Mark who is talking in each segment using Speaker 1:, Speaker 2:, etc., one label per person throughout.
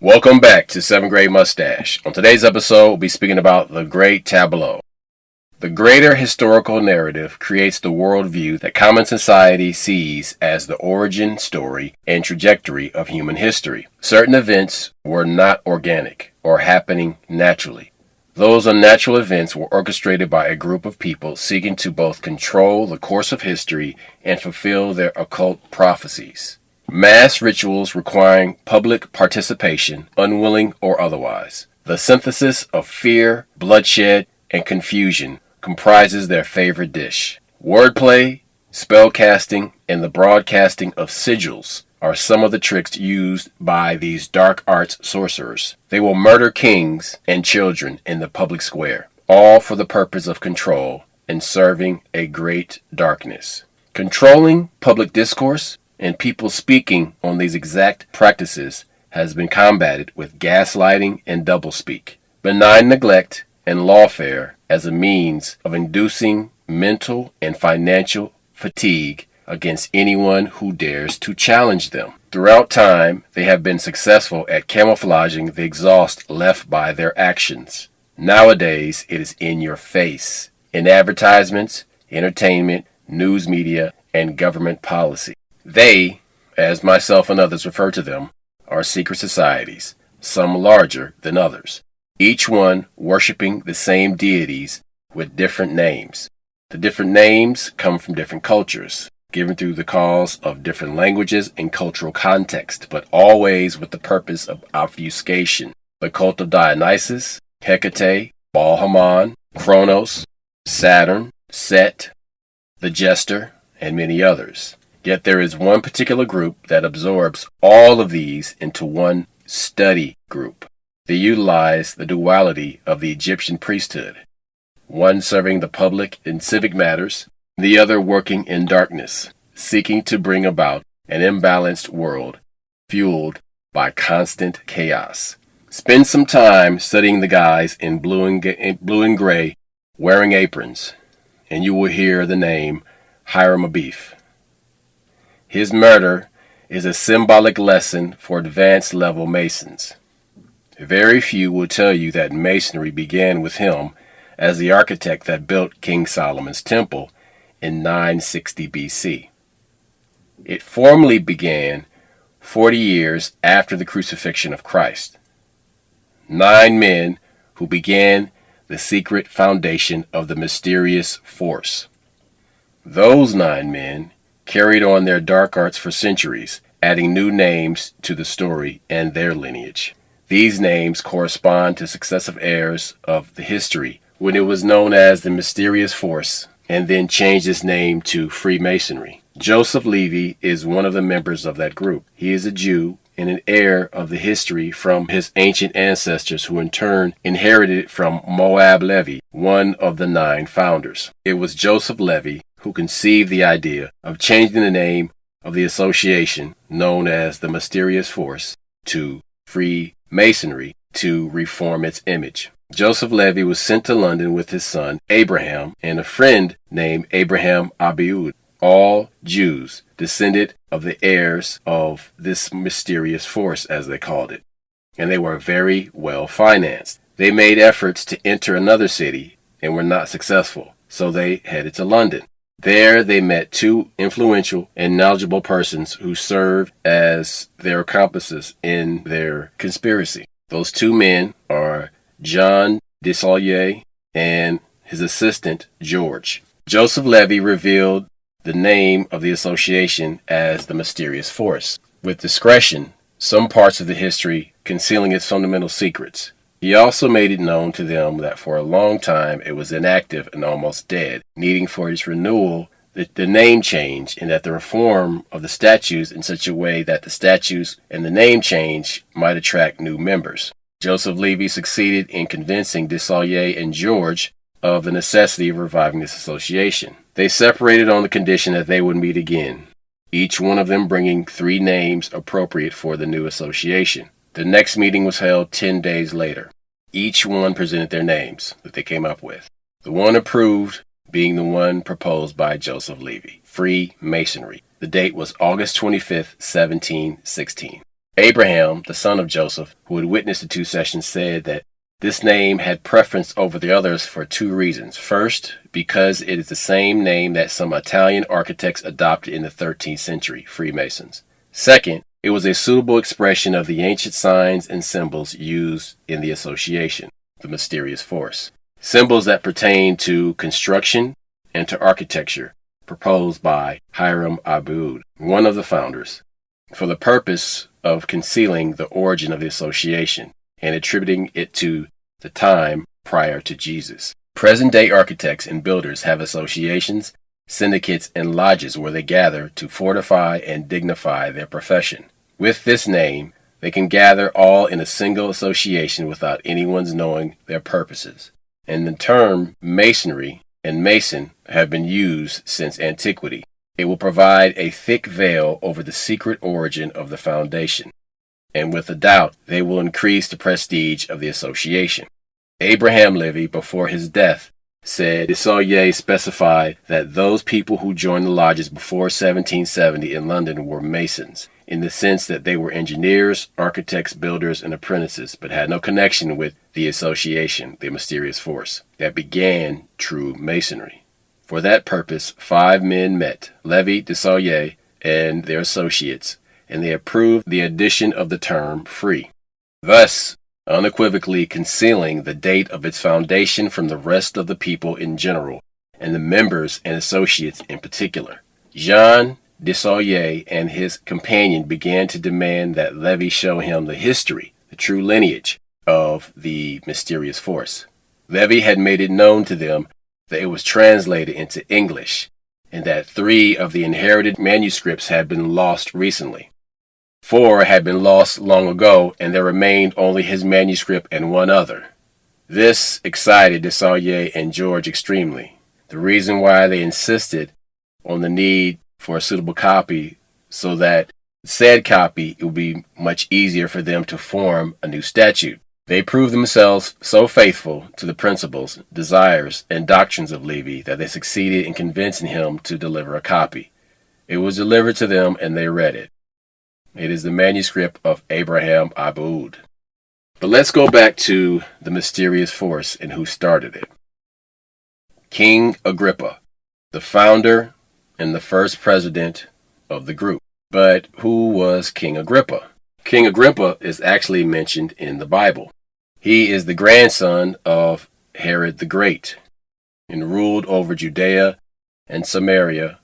Speaker 1: Welcome back to 7th Grade Mustache. On today's episode, we'll be speaking about the Great Tableau. The greater historical narrative creates the worldview that common society sees as the origin story and trajectory of human history. Certain events were not organic or happening naturally. Those unnatural events were orchestrated by a group of people seeking to both control the course of history and fulfill their occult prophecies. Mass rituals requiring public participation, unwilling or otherwise. The synthesis of fear, bloodshed, and confusion comprises their favorite dish. Wordplay, spellcasting, and the broadcasting of sigils are some of the tricks used by these dark arts sorcerers. They will murder kings and children in the public square, all for the purpose of control and serving a great darkness. Controlling public discourse and people speaking on these exact practices has been combated with gaslighting and doublespeak, benign neglect, and lawfare as a means of inducing mental and financial fatigue against anyone who dares to challenge them. Throughout time, they have been successful at camouflaging the exhaust left by their actions. Nowadays, it is in your face, in advertisements, entertainment, news media, and government policy. They, as myself and others refer to them, are secret societies, some larger than others, each one worshiping the same deities with different names. The different names come from different cultures, given through the cause of different languages and cultural context, but always with the purpose of obfuscation. The cult of Dionysus, Hecate, Baal-Haman, Kronos, Saturn, Set, the Jester, and many others. Yet there is one particular group that absorbs all of these into one study group. They utilize the duality of the Egyptian priesthood, one serving the public in civic matters, the other working in darkness, seeking to bring about an imbalanced world fueled by constant chaos. Spend some time studying the guys in blue and gray wearing aprons, and you will hear the name Hiram Abiff. His murder is a symbolic lesson for advanced level Masons. Very few will tell you that Masonry began with him as the architect that built King Solomon's temple in 960 BC. It formally began 40 years after the crucifixion of Christ. 9 men who began the secret foundation of the mysterious force. Those 9 men carried on their dark arts for centuries, adding new names to the story and their lineage. These names correspond to successive eras of the history when it was known as the mysterious force and then changed its name to Freemasonry. Joseph Levy is one of the members of that group. He is a Jew and an heir of the history from his ancient ancestors who in turn inherited it from Moab Levy, one of the 9 founders. It was Joseph Levy who conceived the idea of changing the name of the association known as the Mysterious Force to Freemasonry to reform its image. Joseph Levy was sent to London with his son Abraham and a friend named Abraham Abiud, all Jews, descended of the heirs of this mysterious force, as they called it, and they were very well financed. They made efforts to enter another city and were not successful, so they headed to London. There they met 2 influential and knowledgeable persons who served as their accomplices in their conspiracy. Those 2 men are John Desailly and his assistant George. Joseph Levy revealed the name of the association as the Mysterious Force, with discretion, some parts of the history concealing its fundamental secrets. He also made it known to them that for a long time it was inactive and almost dead, needing for its renewal the name change, and that the reform of the statutes in such a way that the statutes and the name change might attract new members. Joseph Levy succeeded in convincing Desailly and George of the necessity of reviving this association. They separated on the condition that they would meet again, each one of them bringing 3 names appropriate for the new association. The next meeting was held 10 days later. Each one presented their names that they came up with. The one approved being the one proposed by Joseph Levy, Freemasonry. The date was August 25th, 1716. Abraham, the son of Joseph, who had witnessed the two sessions, said that this name had preference over the others for two reasons. First, because it is the same name that some Italian architects adopted in the 13th century, Freemasons. Second, it was a suitable expression of the ancient signs and symbols used in the association, the mysterious force. Symbols that pertain to construction and to architecture, proposed by Hiram Aboud, one of the founders, for the purpose of concealing the origin of the association and attributing it to the time prior to Jesus. Present-day architects and builders have associations, syndicates, and lodges where they gather to fortify and dignify their profession. With this name, they can gather all in a single association without anyone's knowing their purposes. And the term masonry and mason have been used since antiquity. It will provide a thick veil over the secret origin of the foundation, and with a doubt, they will increase the prestige of the association. Abraham Livy, before his death, said TABLEAU specified that those people who joined the lodges before 1770 in London were masons, in the sense that they were engineers, architects, builders, and apprentices, but had no connection with the association, the mysterious force, that began true masonry. For that purpose, 5 men met, Livy, TABLEAU, and their associates, and they approved the addition of the term free, thus unequivocally concealing the date of its foundation from the rest of the people in general, and the members and associates in particular. Jean TABLEAU and his companion began to demand that Livy show him the history, the true lineage of the mysterious force. Livy had made it known to them that it was translated into English, and that 3 of the inherited manuscripts had been lost recently. 4 had been lost long ago, and there remained only his manuscript and 1 other. This excited TABLEAU and George extremely. The reason why they insisted on the need for a suitable copy, so that said copy, it would be much easier for them to form a new statute. They proved themselves so faithful to the principles, desires, and doctrines of Livy that they succeeded in convincing him to deliver a copy. It was delivered to them, and they read it. It is the manuscript of Abraham Aboud. But let's go back to the mysterious force and who started it. King Agrippa, the founder and the first president of the group. But who was King Agrippa? King Agrippa is actually mentioned in the Bible. He is the grandson of Herod the Great, and ruled over Judea and Samaria,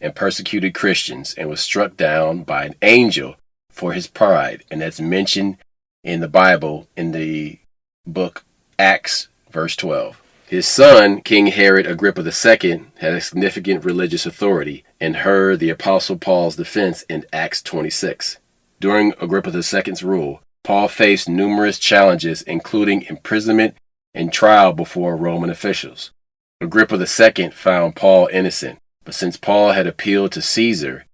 Speaker 1: and persecuted Christians, and was struck down by an angel for his pride, and that's mentioned in the Bible in the book Acts, verse 12. His son, King Herod Agrippa II, had a significant religious authority and heard the Apostle Paul's defense in Acts 26. During Agrippa II's rule, Paul faced numerous challenges, including imprisonment and trial before Roman officials. Agrippa II found Paul innocent, but since Paul had appealed to Caesar,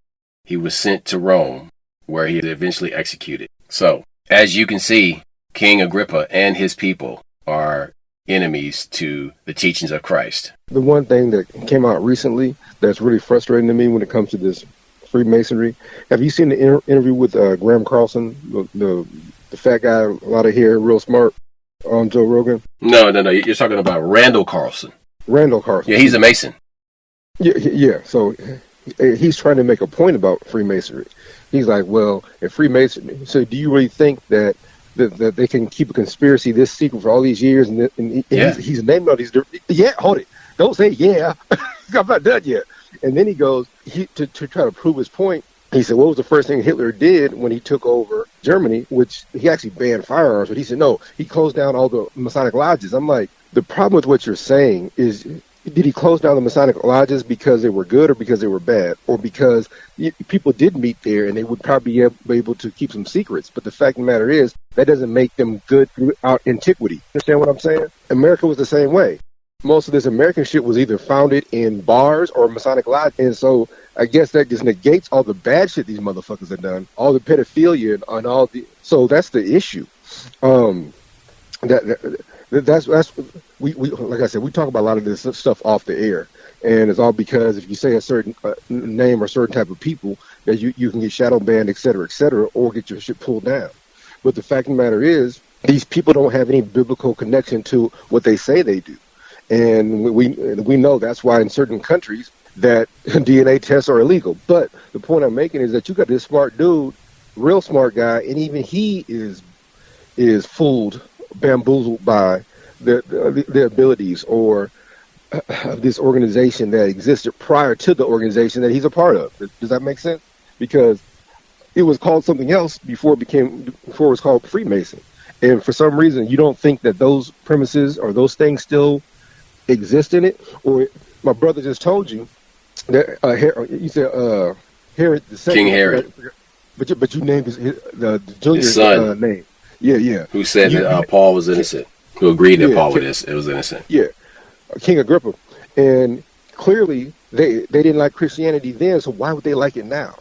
Speaker 1: he was sent to Rome, where he was eventually executed. So, as you can see, King Agrippa and his people are enemies to the teachings of Christ.
Speaker 2: The one thing that came out recently that's really frustrating to me when it comes to this Freemasonry, have you seen the interview with Graham Carlson, the fat guy, a lot of hair, real smart, on Joe Rogan?
Speaker 1: No. You're talking about Randall Carlson.
Speaker 2: Randall Carlson.
Speaker 1: Yeah, he's a Mason.
Speaker 2: Yeah. So he's trying to make a point about Freemasonry. He's like, well, in Freemasonry, so do you really think that they can keep a conspiracy this secret for all these years? And he's naming all these. Yeah, hold it. Don't say yeah. I'm not done yet. And then he goes, to try to prove his point, he said, what was the first thing Hitler did when he took over Germany, which he actually banned firearms, but he said, no, he closed down all the Masonic lodges. I'm like, the problem with what you're saying is, did he close down the Masonic lodges because they were good or because they were bad? Or because people did meet there and they would probably be able to keep some secrets. But the fact of the matter is, that doesn't make them good throughout antiquity. Understand what I'm saying? America was the same way. Most of this American shit was either founded in bars or Masonic lodges. And so I guess that just negates all the bad shit these motherfuckers have done, all the pedophilia and all the. So that's the issue. That's we like I said, we talk about a lot of this stuff off the air, And it's all because if you say a certain name or certain type of people, that you can get shadow banned, et cetera, or get your shit pulled down. But the fact of the matter is, these people don't have any biblical connection to what they say they do. And we know that's why in certain countries that DNA tests are illegal. But the point I'm making is that you got this smart dude, real smart guy, and even he is fooled, bamboozled by the abilities or of this organization that existed prior to the organization that he's a part of. Does that make sense? Because it was called something else before it was called Freemason. And for some reason, you don't think that those premises or those things still exist in it. Or my brother just told you that you said Herod the second,
Speaker 1: King Herod,
Speaker 2: but you named the junior's
Speaker 1: son
Speaker 2: name. Yeah.
Speaker 1: who said that Paul was innocent, who agreed that Paul was innocent.
Speaker 2: Yeah, King Agrippa, and clearly they didn't like Christianity then, so why would they like it now?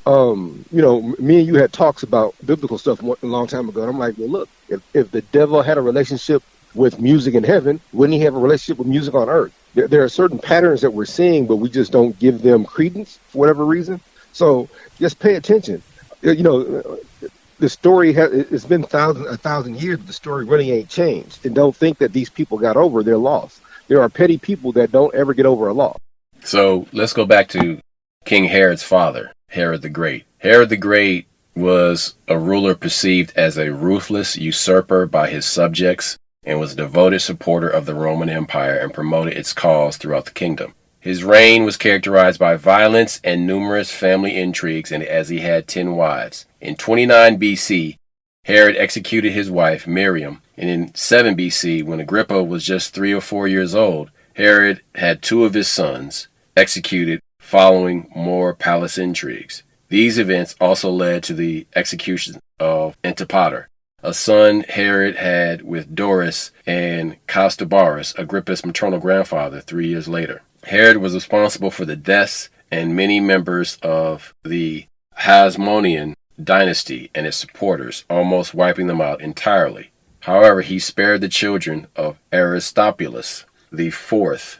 Speaker 2: Me and you had talks about biblical stuff a long time ago, and I'm like, well, look, if the devil had a relationship with music in heaven, wouldn't he have a relationship with music on earth? There are certain patterns that we're seeing, but we just don't give them credence for whatever reason. So just pay attention. The story it's been a thousand years, but the story really ain't changed. And don't think that these people got over their loss. There are petty people that don't ever get over a loss.
Speaker 1: So let's go back to King Herod's father, Herod the Great. Herod the Great was a ruler perceived as a ruthless usurper by his subjects and was a devoted supporter of the Roman Empire and promoted its cause throughout the kingdom. His reign was characterized by violence and numerous family intrigues, and as he had 10 wives. In 29 BC, Herod executed his wife, Miriam, and in 7 BC, when Agrippa was just 3 or 4 years old, Herod had 2 of his sons executed following more palace intrigues. These events also led to the execution of Antipater, a son Herod had with Doris and Costobarus, Agrippa's maternal grandfather, 3 years later. Herod was responsible for the deaths and many members of the Hasmonean dynasty and its supporters, almost wiping them out entirely. However, he spared the children of Aristobulus the fourth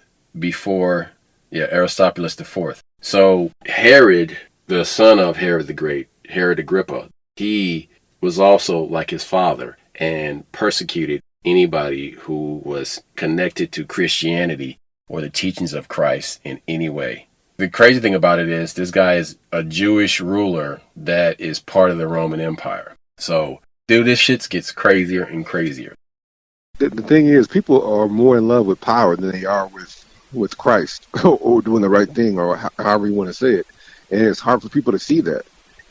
Speaker 1: Aristobulus the fourth. So Herod, the son of Herod the Great, Herod Agrippa, he was also like his father and persecuted anybody who was connected to Christianity or the teachings of Christ in any way. The crazy thing about it is this guy is a Jewish ruler that is part of the Roman Empire. So, dude, this shit gets crazier and crazier.
Speaker 2: The thing is, people are more in love with power than they are with Christ or doing the right thing, or however you want to say it. And it's hard for people to see that.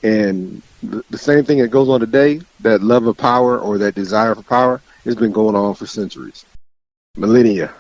Speaker 2: And the same thing that goes on today, that love of power or that desire for power, has been going on for centuries, millennia.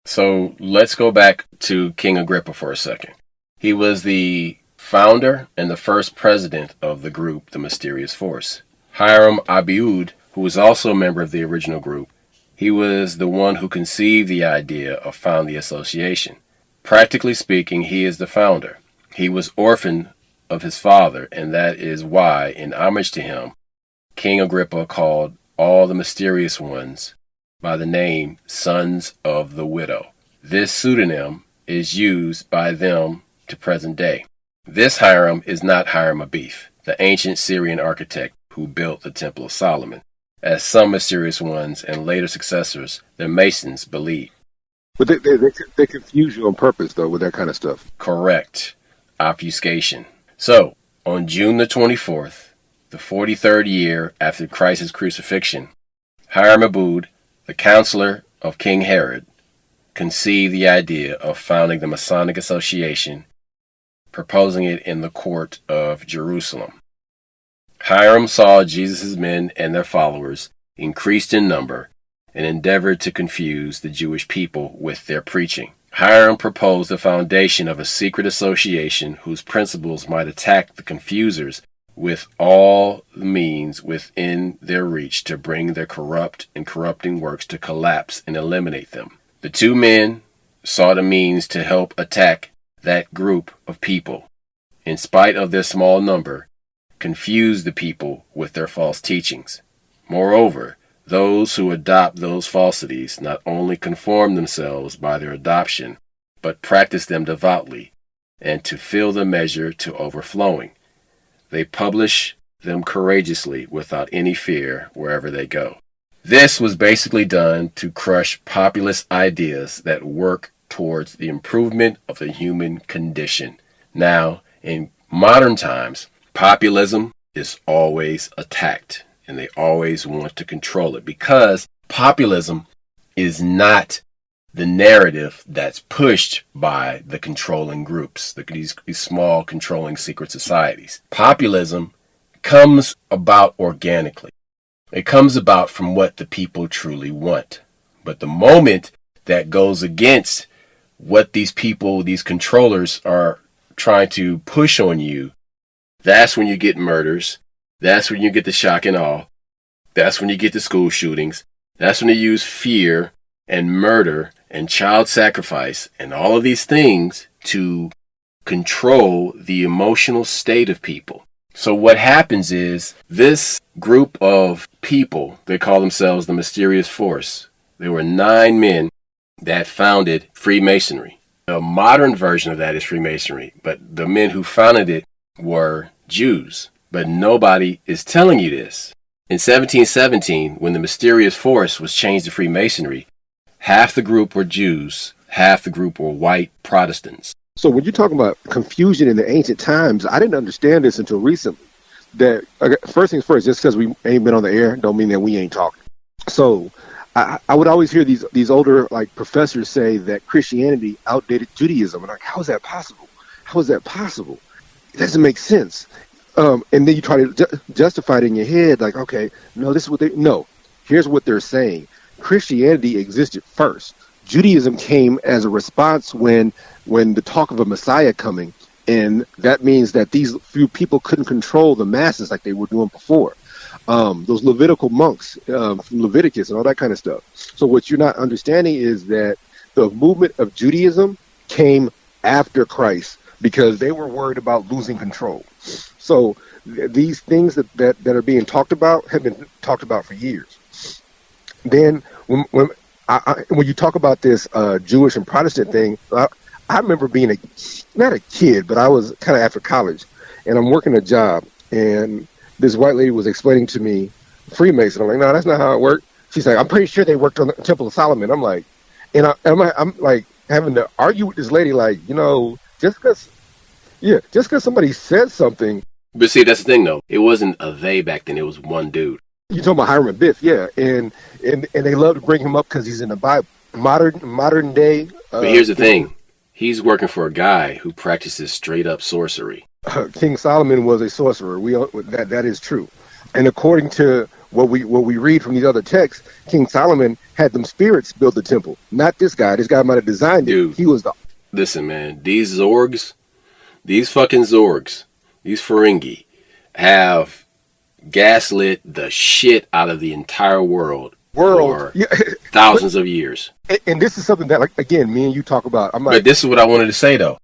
Speaker 1: So let's go back to King Agrippa for a second. He was the founder and the first president of the group, the Mysterious Force. Hiram Abiud, who was also a member of the original group, he was the one who conceived the idea of founding the association. Practically speaking, he is the founder. He was orphaned of his father, and that is why, in homage to him, King Agrippa called all the mysterious ones by the name Sons of the Widow. This pseudonym is used by them to present day. This Hiram is not Hiram Abiff, the ancient Syrian architect who built the Temple of Solomon, as some mysterious ones and later successors, the Masons, believe.
Speaker 2: But they confuse you on purpose, though, with that kind of stuff.
Speaker 1: Correct. Obfuscation. So, on June the 24th, the 43rd year after Christ's crucifixion, Hiram Abiud, the counselor of King Herod, conceived the idea of founding the Masonic Association, proposing it in the court of Jerusalem. Hiram saw Jesus' men and their followers increased in number and endeavored to confuse the Jewish people with their preaching. Hiram proposed the foundation of a secret association whose principles might attack the confusers with all the means within their reach to bring their corrupt and corrupting works to collapse and eliminate them. The two men sought a means to help attack that group of people, in spite of their small number, confuse the people with their false teachings. Moreover, those who adopt those falsities not only conform themselves by their adoption, but practice them devoutly, and to fill the measure to overflowing. They publish them courageously without any fear wherever they go. This was basically done to crush populist ideas that work towards the improvement of the human condition. Now, in modern times, populism is always attacked, and they always want to control it because populism is not the narrative that's pushed by the controlling groups, these small controlling secret societies. Populism comes about organically. It comes about from what the people truly want. But the moment that goes against what these people, these controllers are trying to push on you, that's when you get murders. That's when you get the shock and awe. That's when you get the school shootings. That's when they use fear and murder and child sacrifice and all of these things to control the emotional state of people. So what happens is this group of people, they call themselves the Mysterious Force. There were 9 men that founded Freemasonry. The modern version of that is Freemasonry, but the men who founded it were Jews. But nobody is telling you this. In 1717, when the Mysterious Force was changed to Freemasonry, half the group were Jews, half the group were white Protestants.
Speaker 2: So when you're talking about confusion in the ancient times, I didn't understand this until recently. That first things first, just because we ain't been on the air, don't mean that we ain't talking. So I would always hear these older like professors say that Christianity outdated Judaism. And I'm like, how is that possible? How is that possible? It doesn't make sense. And then you try to justify it in your head, like, okay, no, this is what no. Here's what they're saying. Christianity existed first. Judaism came as a response when the talk of a Messiah coming, and that means that these few people couldn't control the masses like they were doing before. Those Levitical monks from Leviticus and all that kind of stuff. So what you're not understanding is that the movement of Judaism came after Christ because they were worried about losing control. So these things that are being talked about have been talked about for years. Then when you talk about this Jewish and Protestant thing, I remember being not a kid, but I was kind of after college, and I'm working a job, and this white lady was explaining to me Freemason. I'm like, no, that's not how it worked. She's like, I'm pretty sure they worked on the Temple of Solomon. I'm like, and I'm like having to argue with this lady, like, just because somebody said something.
Speaker 1: But see, that's the thing, though. It wasn't a they back then. It was one dude.
Speaker 2: You talking about Hiram Biff, yeah, and they love to bring him up because he's in the Bible, modern day.
Speaker 1: But here's the thing: he's working for a guy who practices straight up sorcery.
Speaker 2: King Solomon was a sorcerer. That is true, and according to what we read from these other texts, King Solomon had them spirits build the temple, not this guy. This guy might have designed it.
Speaker 1: Dude,
Speaker 2: he was the.
Speaker 1: Listen, man, these Zorgs, these fucking Zorgs, these Ferengi, have gaslit the shit out of the entire world for thousands of years.
Speaker 2: And this is something that, like, again, me and you talk about. I'm like,
Speaker 1: but this is what I wanted to say, though.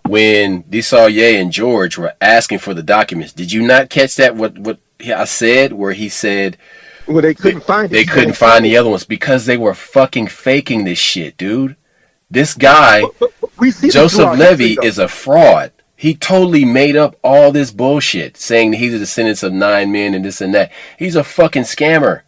Speaker 1: When Desailly and George were asking for the documents, did you not catch that? What I said, where he said,
Speaker 2: well, they couldn't find it.
Speaker 1: They couldn't find the other ones because they were fucking faking this shit, dude. This guy, Joseph Levy, is a fraud. He totally made up all this bullshit, saying he's a descendant of 9 men and this and that. He's a fucking scammer.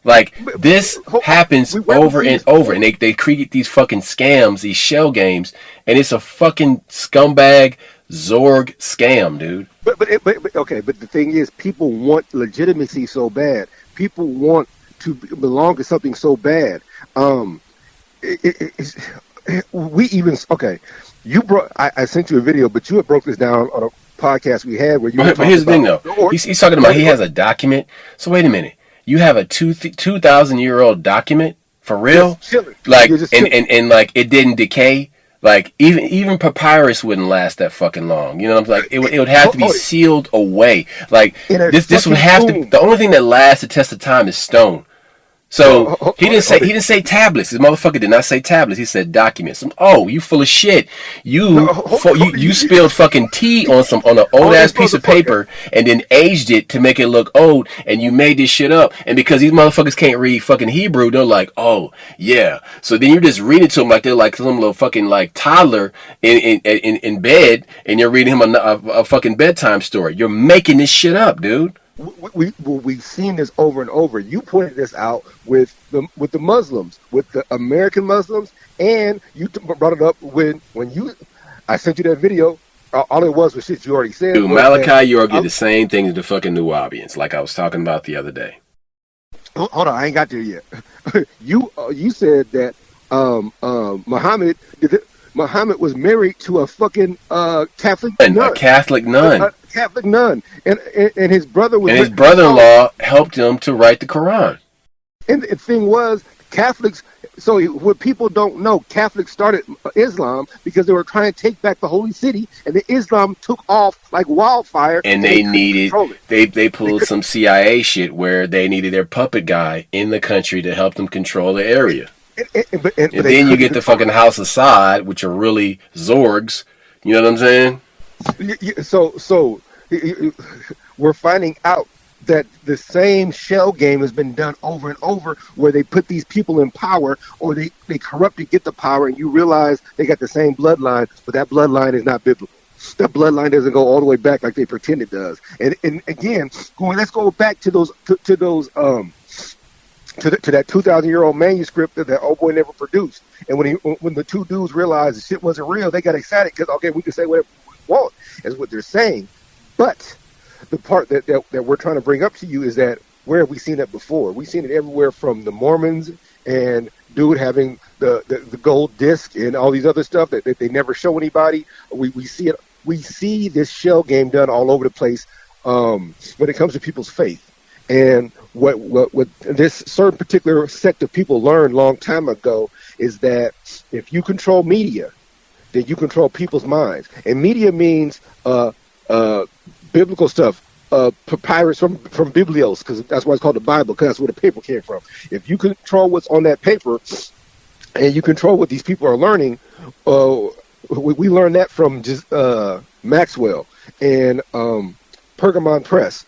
Speaker 1: Like, this happens over and over, and they create these fucking scams, these shell games, and it's a fucking scumbag Zorg scam, dude. But
Speaker 2: the thing is, people want legitimacy so bad. People want to belong to something so bad. I sent you a video, but you had broke this down on a podcast we had where you.
Speaker 1: But here's the thing, though. He's talking about he has a document. So wait a minute. You have a 2,000-year-old document for real? Like, and like it didn't decay. Like even papyrus wouldn't last that fucking long. You know what I'm saying? Like, it would have to be sealed away. Like this would have to. The only thing that lasts the test of time is stone. So he didn't say tablets. This motherfucker did not say tablets. He said documents. Oh, you full of shit. You spilled fucking tea on an old ass piece of paper and then aged it to make it look old, and you made this shit up. And because these motherfuckers can't read fucking Hebrew, they're like, oh yeah. So then you just read it to them like they're like some little fucking like toddler in bed, and you're reading him a fucking bedtime story. You're making this shit up, dude.
Speaker 2: We've seen this over and over. You pointed this out with the Muslims, with the American Muslims, and you brought it up when I sent you that video. All it was shit you already said.
Speaker 1: Dude, Malachi York did the same thing to the fucking Nubians, like I was talking about the other day.
Speaker 2: Hold on, I ain't got there yet. You said that Muhammad was married to a fucking Catholic nun.
Speaker 1: A Catholic nun.
Speaker 2: A Catholic nun. And his brother was...
Speaker 1: And his brother-in-law helped him to write the Quran.
Speaker 2: And the thing was, Catholics... So what people don't know, Catholics started Islam because they were trying to take back the holy city, and the Islam took off like wildfire.
Speaker 1: And they pulled some CIA shit where they needed their puppet guy in the country to help them control the area. And then you get the fucking House of Assad, which are really Zorgs. You know what I'm saying?
Speaker 2: So we're finding out that the same shell game has been done over and over, where they put these people in power, or they corrupt to get the power, and you realize they got the same bloodline, but that bloodline is not biblical. That bloodline doesn't go all the way back like they pretend it does. And again, let's go back to those to that 2,000-year-old manuscript that old boy never produced. And when the two dudes realized the shit wasn't real, they got excited because, okay, we can say whatever we want, is what they're saying. But the part that we're trying to bring up to you is that, where have we seen that before? We've seen it everywhere, from the Mormons and dude having the gold disc and all these other stuff that they never show anybody. We see it. We see this shell game done all over the place when it comes to people's faith. And what this certain particular sect of people learned a long time ago is that if you control media, then you control people's minds. And media means biblical stuff, papyrus from Biblios, because that's why it's called the Bible, because that's where the paper came from. If you control what's on that paper, and you control what these people are learning, we learned that from just Maxwell and Pergamon Press.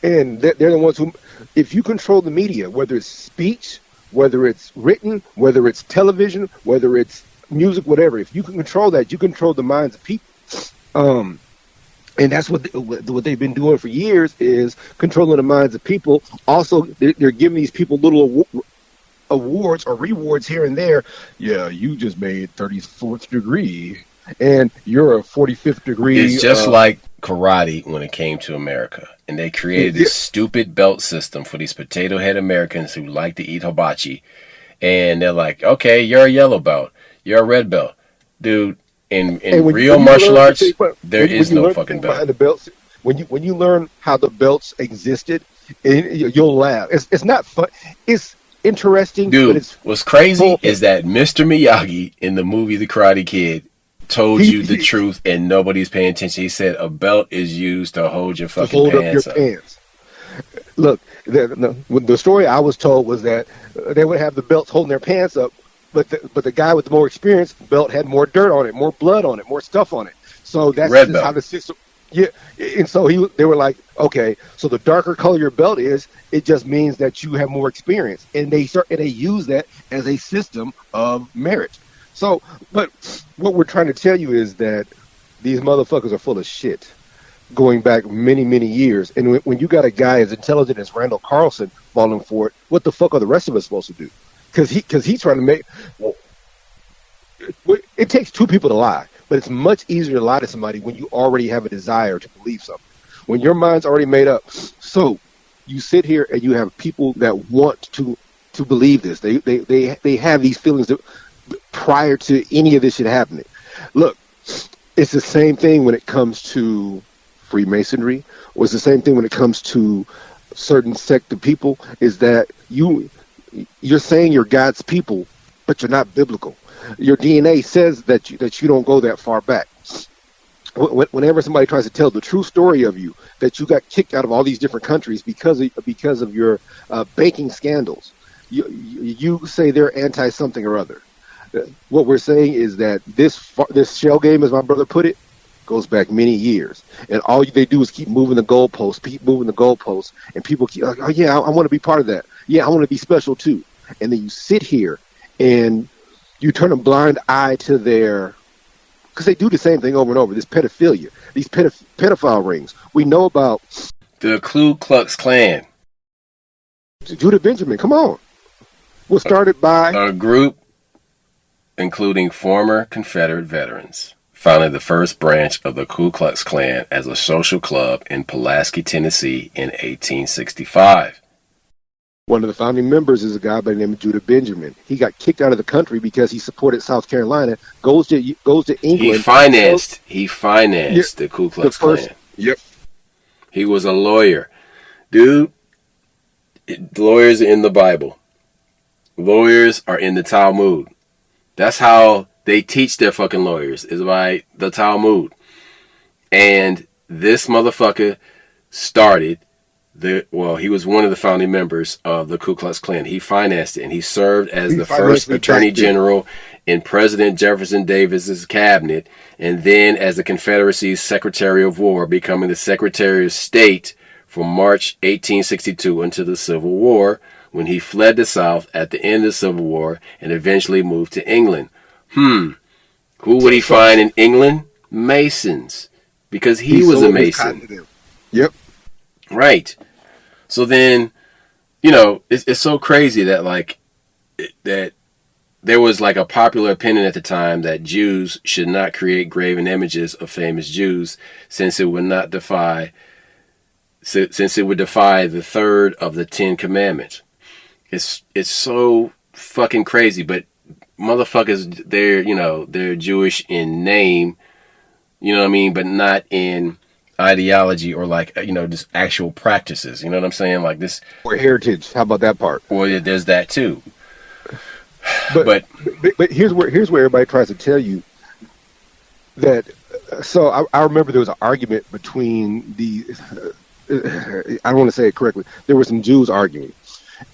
Speaker 2: And they're the ones who, if you control the media, whether it's speech, whether it's written, whether it's television, whether it's music, whatever, if you can control that, you control the minds of people. And that's what they've been doing for years, is controlling the minds of people. Also, they're giving these people little awards or rewards here and there. Yeah, you just made 34th degree, and you're a 45th degree.
Speaker 1: It's just like karate when it came to America. And they created this stupid belt system for these potato head Americans who like to eat hibachi. And they're like, okay, you're a yellow belt. You're a red belt. Dude, in real martial arts, there is no fucking belt.
Speaker 2: The belts, when you learn how the belts existed, you'll laugh. It's not fun. It's interesting.
Speaker 1: Dude, what's crazy is that Mr. Miyagi in the movie The Karate Kid told you the truth, and nobody's paying attention. He said a belt is used to hold your fucking pants up.
Speaker 2: Look, the story I was told was that they would have the belts holding their pants up, but the guy with the more experience belt had more dirt on it, more blood on it, more stuff on it. So that's just how the system. Yeah, and so they were like, okay, so the darker color your belt is, it just means that you have more experience, and they use that as a system of merit. So, but what we're trying to tell you is that these motherfuckers are full of shit, going back many, many years. And when you got a guy as intelligent as Randall Carlson falling for it, what the fuck are the rest of us supposed to do? Because he's trying to make. Well, it takes two people to lie, but it's much easier to lie to somebody when you already have a desire to believe something. When your mind's already made up. So you sit here and you have people that want to believe this. They have these feelings that, prior to any of this shit happening. Look, it's the same thing when it comes to Freemasonry, or it's the same thing when it comes to certain sect of people, is that you're saying you're God's people, but you're not biblical. Your DNA says that you don't go that far back. Whenever somebody tries to tell the true story of you, that you got kicked out of all these different countries because of your banking scandals, You say they're anti something or other. What we're saying is that this shell game, as my brother put it, goes back many years, and all they do is keep moving the goalposts, and people keep like, oh yeah, I want to be part of that. Yeah, I want to be special too. And then you sit here and you turn a blind eye to because they do the same thing over and over. This pedophilia, these pedophile rings. We know about
Speaker 1: the Ku Klux Klan.
Speaker 2: Judah Benjamin. Come on, was started by
Speaker 1: a group including former Confederate veterans. Founded the first branch of the Ku Klux Klan as a social club in Pulaski, Tennessee in 1865.
Speaker 2: One of the founding members is a guy by the name of Judah Benjamin. He got kicked out of the country because he supported South Carolina, goes to England.
Speaker 1: He financed the Ku Klux Klan.
Speaker 2: Yep.
Speaker 1: He was a lawyer. Dude, lawyers are in the Bible. Lawyers are in the Talmud. That's how they teach their fucking lawyers, is by the Talmud. And this motherfucker started he was one of the founding members of the Ku Klux Klan. He financed it, and he served as the first attorney general in President Jefferson Davis's cabinet, and then as the Confederacy's Secretary of War, becoming the Secretary of State from March 1862 until the Civil War, when he fled the South at the end of the Civil War and eventually moved to England. Who would he find in England? Masons. Because he was a Mason.
Speaker 2: Yep.
Speaker 1: Right. So then, it's so crazy that that there was a popular opinion at the time that Jews should not create graven images of famous Jews since it would defy the third of the 10 Commandments. It's so fucking crazy, but motherfuckers, they're Jewish in name, but not in ideology or just actual practices. You know what I'm saying? Like this.
Speaker 2: Or heritage. How about that part?
Speaker 1: Well, there's that too.
Speaker 2: But here's where everybody tries to tell you that. So I remember there was an argument between I don't want to say it correctly. There were some Jews arguing,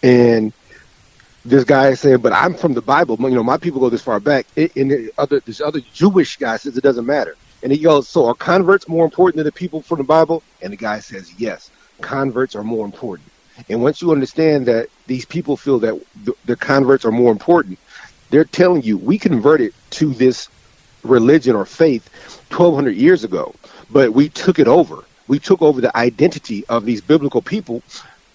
Speaker 2: and this guy is saying, "But I'm from the Bible. My people go this far back." And this other Jewish guy says it doesn't matter. And he goes, "So are converts more important than the people from the Bible?" And the guy says, "Yes, converts are more important." And once you understand that these people feel that the converts are more important, they're telling you, we converted to this religion or faith 1,200 years ago, but we took it over. We took over the identity of these biblical people,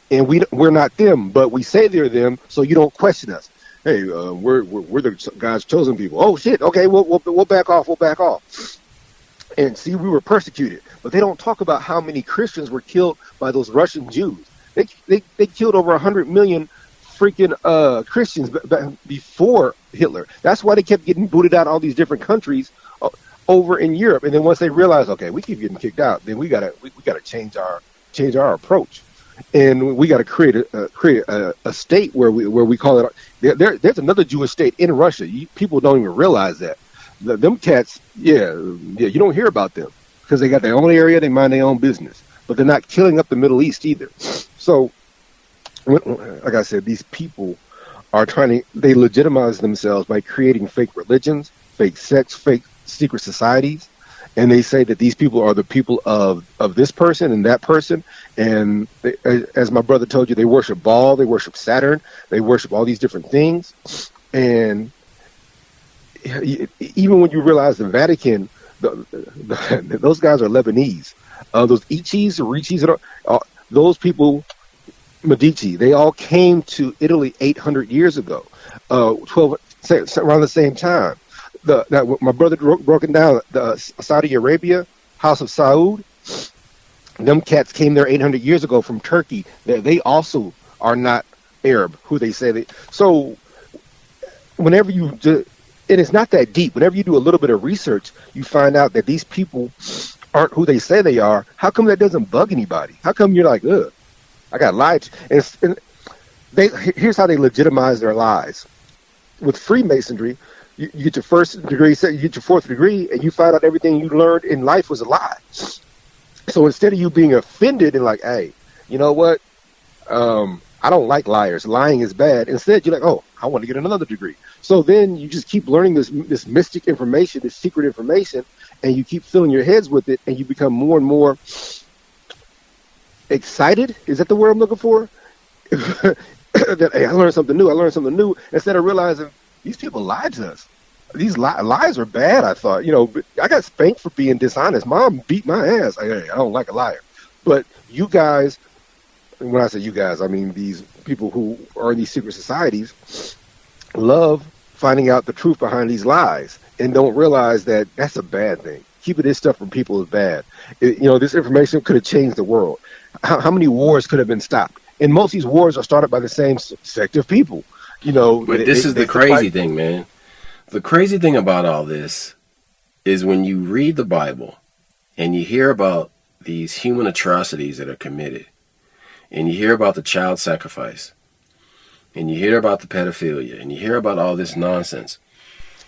Speaker 2: and we're not them, but we say they're them, so you don't question us. Hey, we're the God's chosen people. Oh shit, okay, we'll back off. We'll back off. And see, we were persecuted, but they don't talk about how many Christians were killed by those Russian Jews. They killed over 100 million freaking Christians before Hitler. That's why they kept getting booted out of all these different countries over in Europe. And then once they realized, okay, we keep getting kicked out, then we gotta change our approach, and we gotta create a state where we call it. There's another Jewish state in Russia. People don't even realize that. Them cats, yeah, you don't hear about them because they got their own area, they mind their own business, but they're not killing up the Middle East either. So, like I said, these people are they legitimize themselves by creating fake religions, fake sects, fake secret societies, and they say that these people are the people of this person and that person, and as my brother told you, they worship Baal, they worship Saturn, they worship all these different things, and even when you realize the Vatican, those guys are Lebanese. Those Ichis or Richis, those people, Medici, they all came to Italy 800 years ago, around the same time. My brother broke it down. The Saudi Arabia, House of Saud, them cats came there 800 years ago from Turkey. They also are not Arab, who they say they. So whenever you and it's not that deep. Whenever you do a little bit of research, you find out that these people aren't who they say they are. How come that doesn't bug anybody? How come you're like, ugh, I got lied to? Here's how they legitimize their lies. With Freemasonry, you get your first degree, you get your fourth degree, and you find out everything you learned in life was a lie. So instead of you being offended and like, hey, you know what? I don't like liars. Lying is bad. Instead, you're like, oh, I want to get another degree. So then you just keep learning this mystic information, this secret information, and you keep filling your heads with it, and you become more and more excited. Is that the word I'm looking for? That hey, I learned something new. I learned something new. Instead of realizing these people lied to us. These lies are bad. I thought, I got spanked for being dishonest. Mom beat my ass. I don't like a liar. But you guys, and when I say you guys, I mean these people who are in these secret societies, love finding out the truth behind these lies and don't realize that that's a bad thing. Keeping this stuff from people is bad. This information could have changed the world. How many wars could have been stopped? And most of these wars are started by the same sect of people.
Speaker 1: But this is the crazy thing, man. The crazy thing about all this is when you read the Bible and you hear about these human atrocities that are committed, and you hear about the child sacrifice, and you hear about the pedophilia, and you hear about all this nonsense.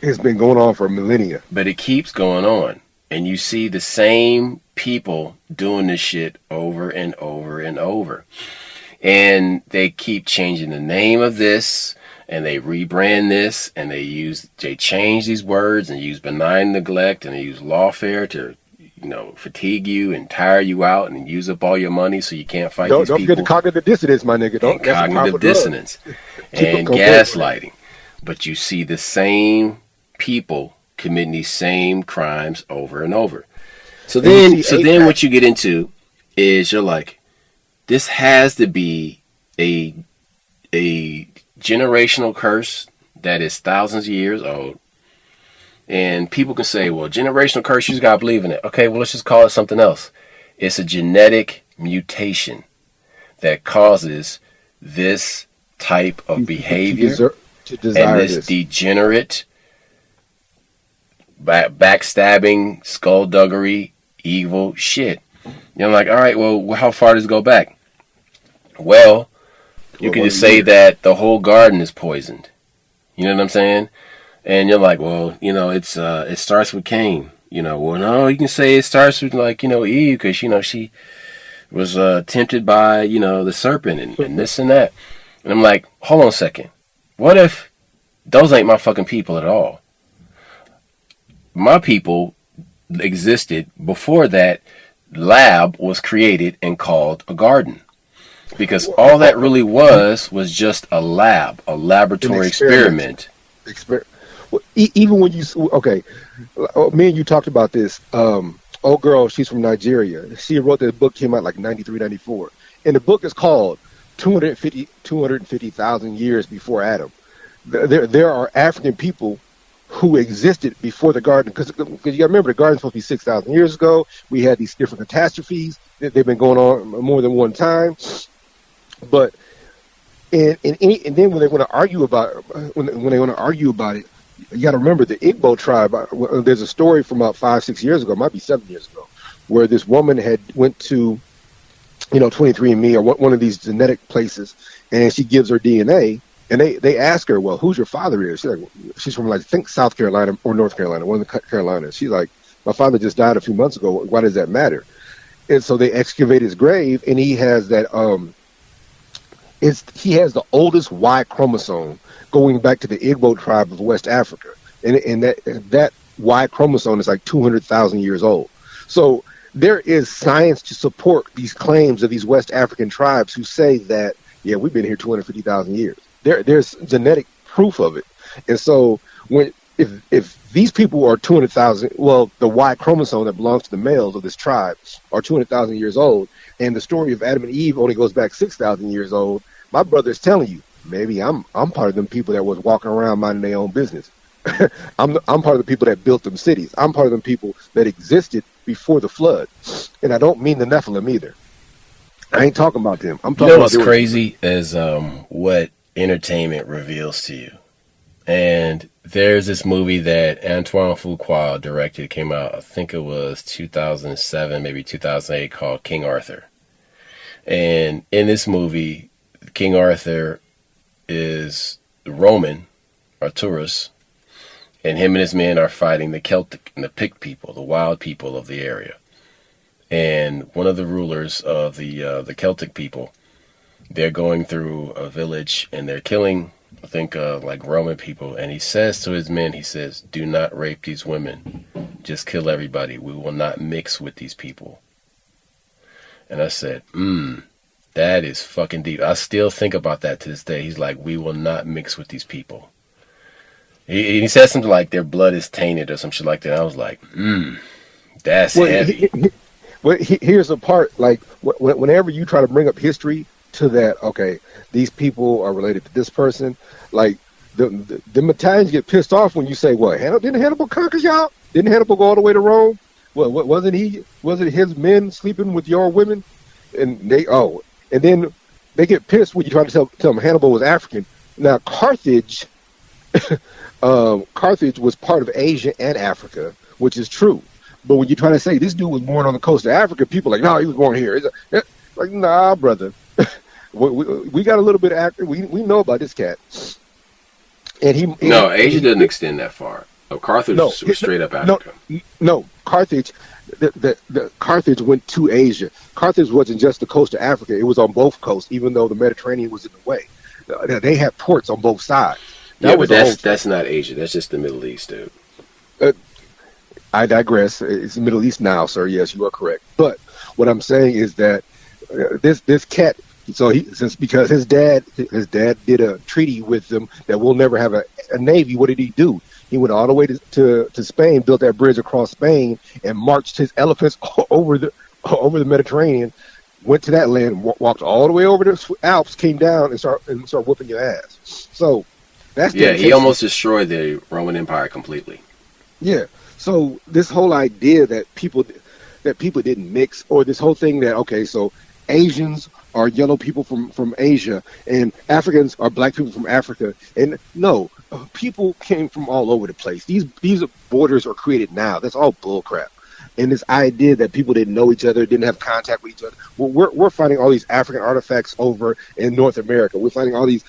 Speaker 2: It's been going on for millennia.
Speaker 1: But it keeps going on. And you see the same people doing this shit over and over and over. And they keep changing the name of this, and they rebrand this, and they change these words and use benign neglect, and they use lawfare to, fatigue you and tire you out and use up all your money so you can't fight these people. Don't
Speaker 2: forget the cognitive dissonance, my nigga.
Speaker 1: Cognitive dissonance and gaslighting. But you see the same people committing these same crimes over and over. So then what you get into is you're like, this has to be a generational curse that is thousands of years old. And people can say, well, generational curse, you just got to believe in it. Okay, well, let's just call it something else. It's a genetic mutation that causes this type of behavior and this degenerate, backstabbing, skullduggery, evil shit. You're like, all right, well, how far does it go back? Well, you can just say that the whole garden is poisoned. You know what I'm saying? And you're like, well, it starts with Cain. Well, no, you can say it starts with Eve because she was tempted by the serpent and this and that. And I'm like, hold on a second. What if those ain't my fucking people at all? My people existed before that lab was created and called a garden. Because all that really was just a lab, a laboratory experiment.
Speaker 2: Well, even when me and you talked about this. Old girl, she's from Nigeria. She wrote that book, came out like 93, 94. And the book is called 250,000 years before Adam. There are African people who existed before the garden. Because you got to remember, the garden's supposed to be 6,000 years ago. We had these different catastrophes. They've been going on more than one time. But and then when they want to argue about it, you got to remember the Igbo tribe. There's a story from about 5-6 years ago, it might be 7 years ago, where this woman had went to 23andMe or one of these genetic places, and she gives her DNA, and they ask her, well, who's your father is? She's from I think South Carolina or North Carolina, one of the Carolinas. She's like, my father just died a few months ago. Why does that matter? And so they excavate his grave, and he has that he has the oldest Y chromosome going back to the Igbo tribe of West Africa. And that Y chromosome is like 200,000 years old. So there is science to support these claims of these West African tribes who say that, yeah, we've been here 250,000 years. There's genetic proof of it. And so if these people are 200,000, well, the Y chromosome that belongs to the males of this tribe are 200,000 years old, and the story of Adam and Eve only goes back 6,000 years old, my brother's telling you, maybe I'm part of them people that was walking around minding their own business. I'm part of the people that built them cities. I'm part of them people that existed before the flood. And I don't mean the Nephilim either. I ain't talking about them. I'm talking about
Speaker 1: what's crazy is what entertainment reveals to you. And there's this movie that Antoine Fuqua directed, came out, I think it was 2007, maybe 2008, called King Arthur. And in this movie, King Arthur is Roman, Arturus, and him and his men are fighting the Celtic and the Pict people, the wild people of the area. And one of the rulers of the Celtic people they're going through a village and they're killing, I think, like Roman people. And he says to his men, he says, "Do not rape these women. Just kill everybody. We will not mix with these people." And I said, that is fucking deep. I still think about that to this day. He's like, "We will not mix with these people." He said something like their blood is tainted or some shit like that. And I was like, that's heavy.
Speaker 2: Here's the part, like, whenever you try to bring up history to that, okay, these people are related to this person, like, the Italians get pissed off when you say, "What, didn't Hannibal conquer y'all? Didn't Hannibal go all the way to Rome? What wasn't his men sleeping with your women?" And then they get pissed when you try to tell them Hannibal was African. Now, Carthage was part of Asia and Africa, which is true. But when you try to say this dude was born on the coast of Africa, people are like, "No, he was born here." It's like, nah, brother. we got a little bit of Africa. We know about this cat. And
Speaker 1: Asia doesn't extend that far. Carthage was straight up Africa.
Speaker 2: No, Carthage. The Carthage went to Asia. Carthage wasn't just the coast of Africa; it was on both coasts, even though the Mediterranean was in the way. They had ports on both sides.
Speaker 1: But that's not Asia. That's just the Middle East, dude.
Speaker 2: I digress. It's the Middle East now, sir. Yes, you are correct. But what I'm saying is that this cat. So because his dad did a treaty with them that we'll never have a navy. What did he do? He went all the way to Spain, built that bridge across Spain, and marched his elephants over the Mediterranean. Went to that land, walked all the way over the Alps, came down and start whooping your ass. So that's
Speaker 1: he almost destroyed the Roman Empire completely.
Speaker 2: Yeah. So this whole idea that people didn't mix, or this whole thing that, okay, so Asians are yellow people from Asia and Africans are black people from Africa, and no, people came from all over the place. These borders are created now. That's all bullcrap. And this idea that people didn't know each other, didn't have contact with each other. Well, we're finding all these African artifacts over in North America. We're finding all these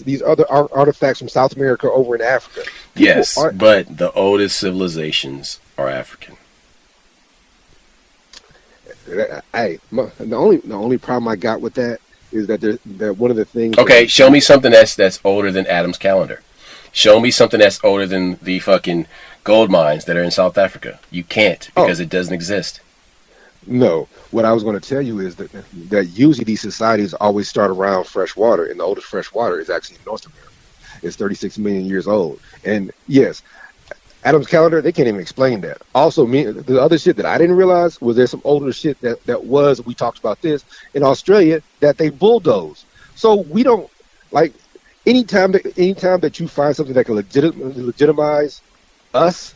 Speaker 2: these other artifacts from South America over in Africa.
Speaker 1: Yes, but the oldest civilizations are African.
Speaker 2: Hey, the only problem I got with that is that one of the things.
Speaker 1: Okay, show me something that's older than Adam's calendar. Show me something that's older than the fucking gold mines that are in South Africa. You can't, because it doesn't exist.
Speaker 2: No, what I was going to tell you is that usually these societies always start around fresh water, and the oldest fresh water is actually in North America. It's 36 million years old, and yes. Adam's calendar, they can't even explain that. Also, the other shit that I didn't realize was there's some older shit we talked about this, in Australia that they bulldoze. So we don't, like, anytime that you find something that can legitimize us,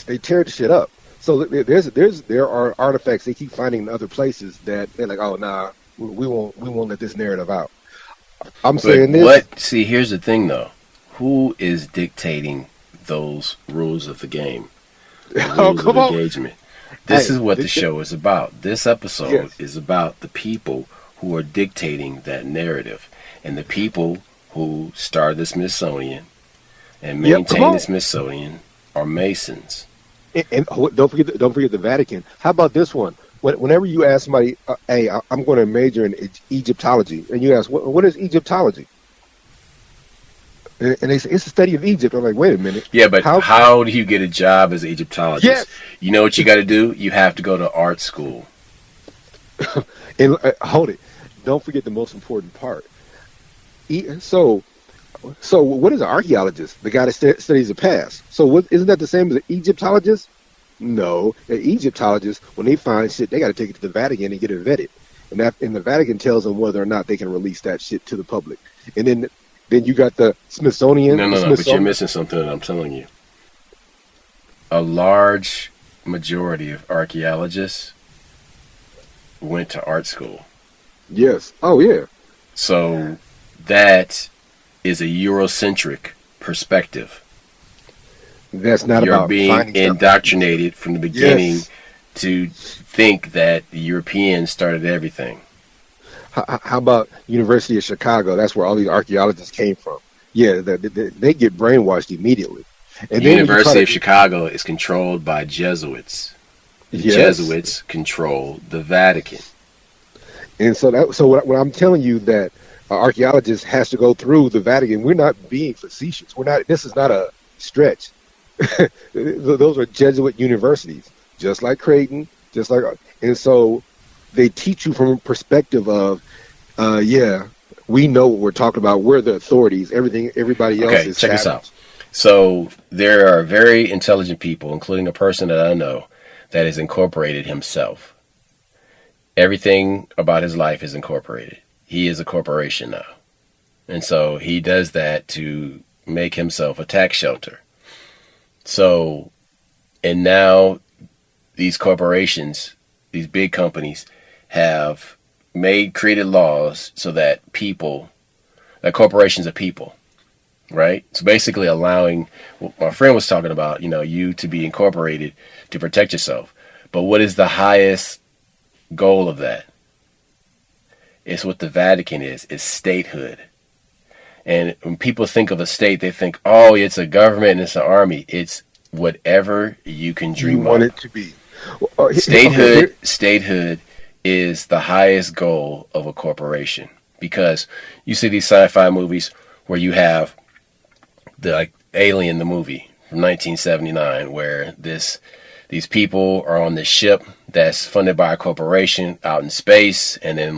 Speaker 2: they tear the shit up. So there are artifacts they keep finding in other places that they're like, "Oh, nah, we won't let this narrative out." Saying this.
Speaker 1: See, here's the thing though. Who is dictating those rules of the game? The rules of engagement. This is what the show is about. This episode is about the people who are dictating that narrative, and the people who started the Smithsonian and maintain the Smithsonian are Masons.
Speaker 2: And don't forget the Vatican. How about this one? Whenever you ask somebody, "Hey, I'm going to major in Egyptology," and you ask, "What is Egyptology?" And they say, "It's the study of Egypt." I'm like, wait a minute.
Speaker 1: Yeah, but how do you get a job as an Egyptologist? Yes. You know what you got to do? You have to go to art school.
Speaker 2: And hold it. Don't forget the most important part. So what is an archaeologist? The guy that studies the past. So isn't that the same as an Egyptologist? No. An Egyptologist, when they find shit, they got to take it to the Vatican and get it vetted. And the Vatican tells them whether or not they can release that shit to the public. And then you got the Smithsonian.
Speaker 1: No, but you're missing something that I'm telling you. A large majority of archaeologists went to art school.
Speaker 2: Yes. Oh, yeah.
Speaker 1: So that is a Eurocentric perspective.
Speaker 2: That's not about
Speaker 1: You're being indoctrinated from the beginning to think that the Europeans started everything.
Speaker 2: How about University of Chicago? That's where all these archaeologists came from. Yeah, they get brainwashed immediately.
Speaker 1: And the University of Chicago is controlled by Jesuits. The Jesuits control the Vatican.
Speaker 2: And so what I'm telling you that archaeologist has to go through the Vatican. We're not being facetious. We're not. This is not a stretch. Those are Jesuit universities, just like Creighton, just like, and so they teach you from a perspective of, yeah, we know what we're talking about. We're the authorities. Everybody else
Speaker 1: Okay,
Speaker 2: is
Speaker 1: check this
Speaker 2: savage.
Speaker 1: out. So there are very intelligent people, including a person that I know, that has incorporated himself. Everything about his life is incorporated. He is a corporation now. And so he does that to make himself a tax shelter. So, and now these corporations, these big companies, have created laws so that corporations are people, right? So basically allowing, what my friend was talking about, you to be incorporated to protect yourself. But what is the highest goal of that? It's what the Vatican is. It's statehood. And when people think of a state, they think, oh, it's a government and it's an army. It's whatever you can dream
Speaker 2: You want
Speaker 1: of.
Speaker 2: it to be.
Speaker 1: Statehood is the highest goal of a corporation, because you see these sci-fi movies where you have the Alien, the movie from 1979, where these people are on this ship that's funded by a corporation out in space, and then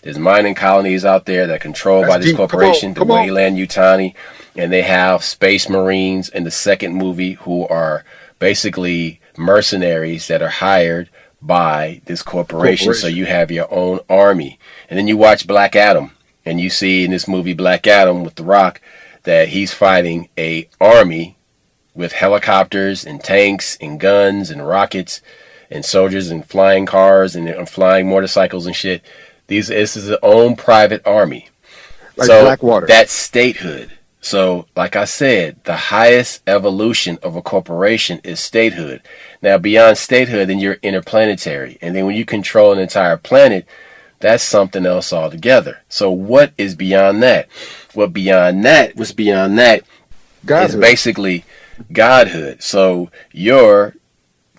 Speaker 1: there's mining colonies out there that are controlled by this corporation, the Weyland Yutani, and they have space marines in the second movie who are basically mercenaries that are hired by this corporation. So you have your own army. And then you watch Black Adam, and you see in this movie Black Adam with The Rock that he's fighting a army with helicopters and tanks and guns and rockets and soldiers and flying cars and flying motorcycles and shit. This is his own private army.
Speaker 2: Like
Speaker 1: so
Speaker 2: Blackwater.
Speaker 1: That's statehood. So, like I said, the highest evolution of a corporation is statehood. Now, beyond statehood, then you're interplanetary. And then when you control an entire planet, that's something else altogether. So what is beyond that? What's beyond that is basically godhood. So you're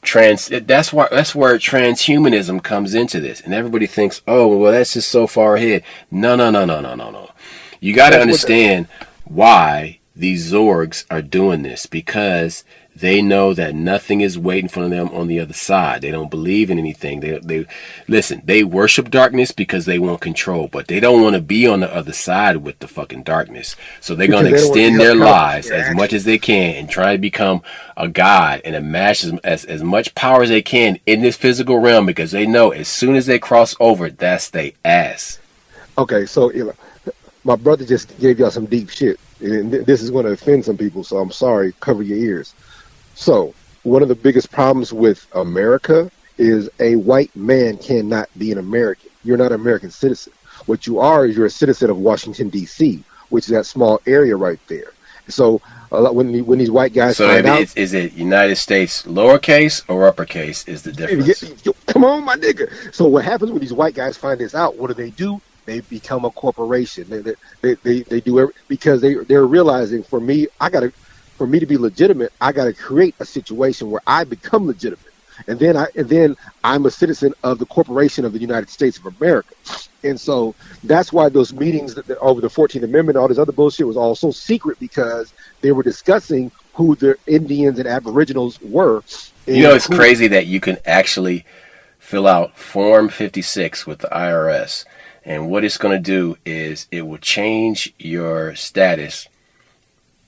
Speaker 1: that's where transhumanism comes into this. And everybody thinks, oh, well, that's just so far ahead. No. You got to understand why these Zorgs are doing this, because they know that nothing is waiting for them on the other side. They don't believe in anything. They worship darkness because they want control, but they don't want to be on the other side with the fucking darkness. So they're going to extend their lives as much as they can and try to become a god and amass as much power as they can in this physical realm, because they know as soon as they cross over, that's they ass.
Speaker 2: Okay, so my brother just gave y'all some deep shit, and this is going to offend some people, so I'm sorry. Cover your ears. So, one of the biggest problems with America is a white man cannot be an American. You're not an American citizen. What you are is you're a citizen of Washington, D.C., which is that small area right there. So, when these white guys find out...
Speaker 1: Is it United States lowercase or uppercase is the difference?
Speaker 2: Come on, my nigga. So, what happens when these white guys find this out? What do? They become a corporation. They do because they're realizing, for me to be legitimate, I got to create a situation where I become legitimate, and then I'm a citizen of the corporation of the United States of America. And so that's why those meetings over the 14th Amendment, all this other bullshit, was all so secret, because they were discussing who the Indians and Aboriginals were.
Speaker 1: It's crazy that you can actually fill out Form 56 with the IRS. And what it's going to do is it will change your status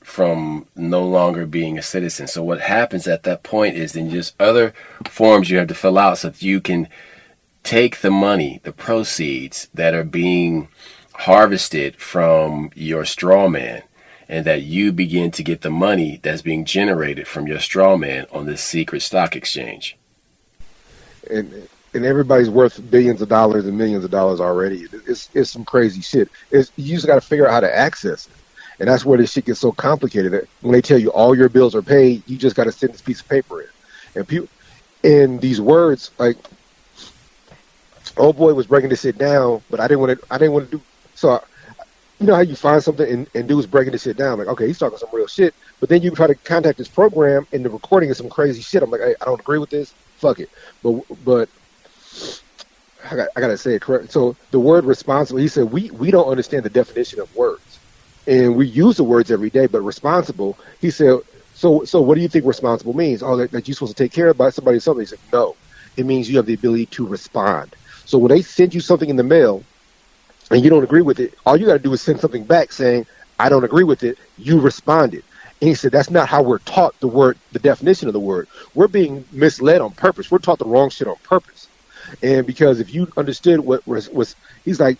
Speaker 1: from no longer being a citizen. So what happens at that point is then just other forms you have to fill out so that you can take the money, the proceeds that are being harvested from your straw man, and that you begin to get the money that's being generated from your straw man on this secret stock exchange.
Speaker 2: And everybody's worth billions of dollars and millions of dollars already. It's some crazy shit. You just got to figure out how to access it. And that's where this shit gets so complicated. When they tell you all your bills are paid, you just got to send this piece of paper in. And these words, like, old boy was breaking this shit down, but I didn't want to do. So, you know how you find something and dude's breaking this shit down. Like, okay, he's talking some real shit. But then you try to contact this program, and the recording is some crazy shit. I'm like, hey, I don't agree with this. Fuck it. But I gotta say it correct. So the word responsible, he said, we don't understand the definition of words, and we use the words every day. But responsible, he said, so what do you think responsible means? Oh, that you're supposed to take care of by somebody or something. He said, no, it means you have the ability to respond. So when they send you something in the mail and you don't agree with it, all you got to do is send something back saying, I don't agree with it. You responded. And he said, that's not how we're taught the definition of the word. We're being misled on purpose. We're taught the wrong shit on purpose. And because if you understood what was he said,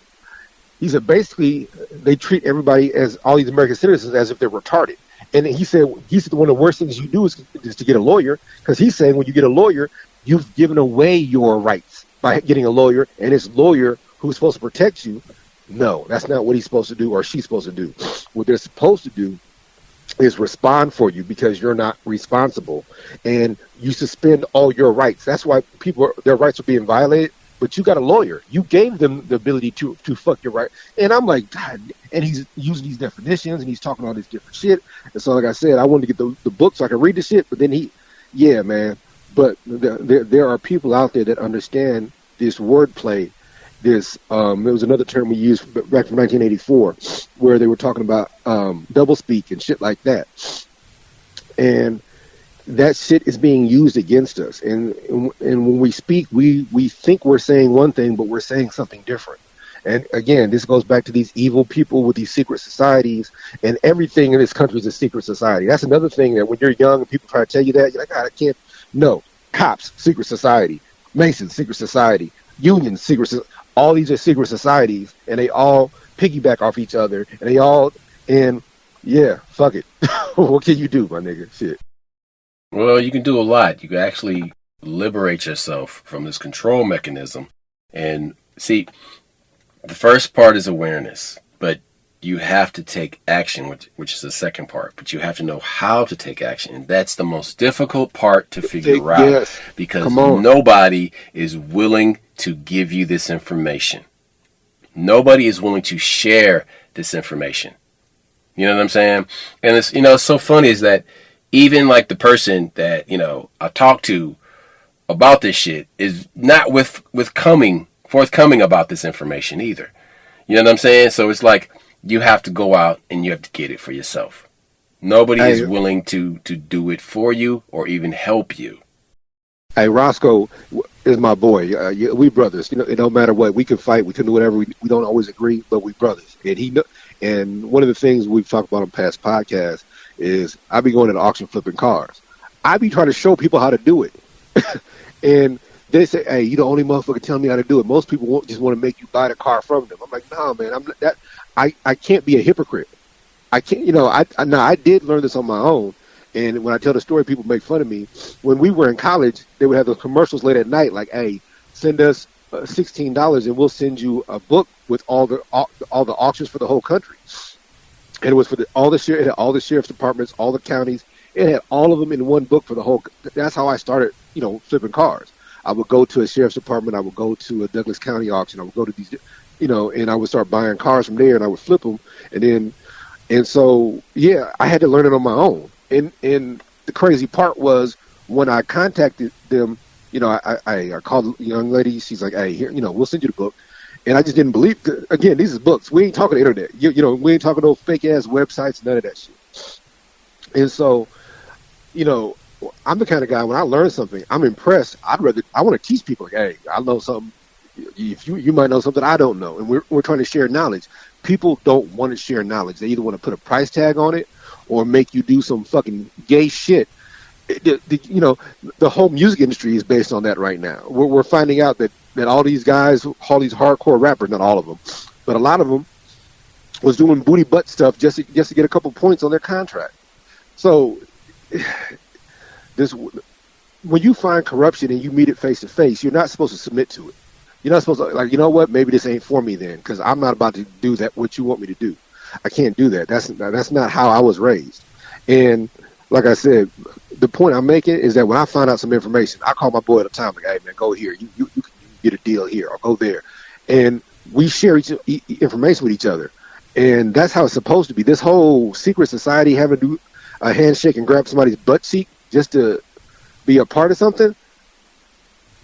Speaker 2: basically, they treat everybody, as all these American citizens, as if they're retarded. And he said one of the worst things you do is to get a lawyer, because he's saying when you get a lawyer, you've given away your rights by getting a lawyer, and this lawyer who's supposed to protect you, no, that's not what he's supposed to do or she's supposed to do. What they're supposed to do is respond for you because you're not responsible, and you suspend all your rights. That's why their rights are being violated. But you got a lawyer. You gave them the ability to fuck your right. And I'm like, God. And he's using these definitions and he's talking all this different shit. And so, like I said, I wanted to get the book so I could read the shit. But then yeah, man. But there are people out there that understand this wordplay. There was another term we used back from 1984 where they were talking about doublespeak and shit like that. And that shit is being used against us. And when we speak, we think we're saying one thing, but we're saying something different. And again, this goes back to these evil people with these secret societies, and everything in this country is a secret society. That's another thing that when you're young and people try to tell you that, you're like, God, I can't. No. Cops, secret society. Masons, secret society. Unions, secret society. All these are secret societies, and they all piggyback off each other, and yeah, fuck it. What can you do, my nigga? Shit.
Speaker 1: Well, you can do a lot. You can actually liberate yourself from this control mechanism. And see, the first part is awareness, but you have to take action, which is the second part. But you have to know how to take action. And that's the most difficult part to figure out.
Speaker 2: Yes.
Speaker 1: Because nobody is willing to give you this information. Nobody is willing to share this information. You know what I'm saying? And it's so funny is that even like the person that, I talk to about this shit is not forthcoming about this information either. You know what I'm saying? So it's like you have to go out and you have to get it for yourself. Nobody is willing to do it for you or even help you.
Speaker 2: Hey, Roscoe is my boy. We brothers. It don't matter what. We can fight. We can do whatever. We don't always agree, but we brothers. And one of the things we've talked about on past podcasts is I be going to the auction flipping cars. I be trying to show people how to do it. And they say, hey, you the only motherfucker telling me how to do it. Most people just want to make you buy the car from them. I'm like, no, man, I'm not that. I can't be a hypocrite. I can't, I did learn this on my own. And when I tell the story, people make fun of me. When we were in college, they would have those commercials late at night, like, hey, send us $16 and we'll send you a book with all the auctions for the whole country. And it was for all the sheriff's departments, all the counties. It had all of them in one book for the whole. That's how I started, flipping cars. I would go to a sheriff's department. I would go to a Douglas County auction. I would go to these, and I would start buying cars from there, and I would flip them. And so, yeah, I had to learn it on my own. And the crazy part was when I contacted them, I called the young lady. She's like, hey, here, we'll send you the book. And I just didn't believe. Again, these are books. We ain't talking the internet. We ain't talking those fake ass websites. None of that shit. And so, I'm the kind of guy when I learn something, I'm impressed. I want to teach people. Like, hey, I know something. If you might know something I don't know, and we're trying to share knowledge. People don't want to share knowledge. They either want to put a price tag on it or make you do some fucking gay shit. The whole music industry is based on that right now. We're finding out that all these guys, all these hardcore rappers, not all of them, but a lot of them, was doing booty butt stuff just to get a couple points on their contract. So, when you find corruption and you meet it face to face, you're not supposed to submit to it. You're not supposed to, like, you know what? Maybe this ain't for me then, because I'm not about to do that. What you want me to do, I can't do that. That's not how I was raised. And like I said, the point I'm making is that when I find out some information, I call my boy at the time, like, hey man, go here. You can get a deal here, or go there, and we share information with each other. And that's how it's supposed to be. This whole secret society having to do a handshake and grab somebody's butt cheek just to be a part of something,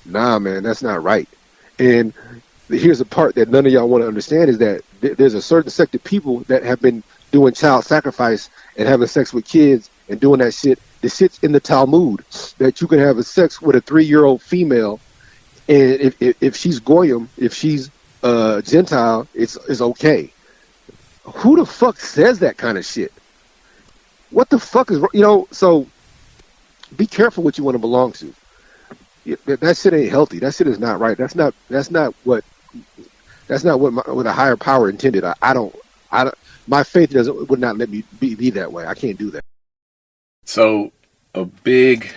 Speaker 2: nah, man, that's not right. And here's the part that none of y'all want to understand is that there's a certain sect of people that have been doing child sacrifice and having sex with kids and doing that shit. The shit's in the Talmud that you can have a sex with a 3-year-old female, and if she's goyim, if she's Gentile, it's okay. Who the fuck says that kind of shit? What the fuck is, so be careful what you want to belong to. That shit ain't healthy. That shit is not right. That's not what a higher power intended. I don't my faith would not let me be that way. I can't do that.
Speaker 1: So a big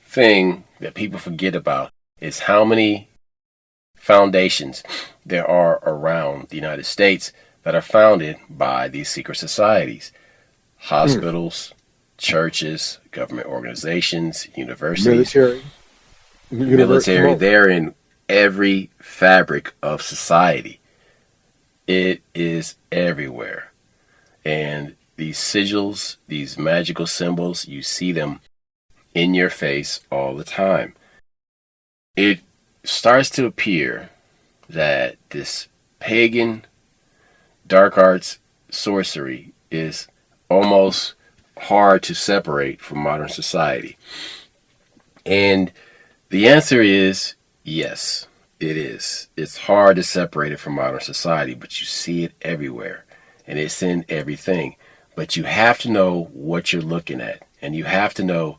Speaker 1: thing that people forget about is how many foundations there are around the United States that are founded by these secret societies. Hospitals, churches, government organizations, universities, military. They're in every fabric of society. It is everywhere. And these sigils, these magical symbols, you see them in your face all the time. It starts to appear that this pagan dark arts sorcery is almost hard to separate from modern society. And the answer is yes, it is. It's hard to separate it from modern society, but you see it everywhere and it's in everything. But you have to know what you're looking at, and you have to know,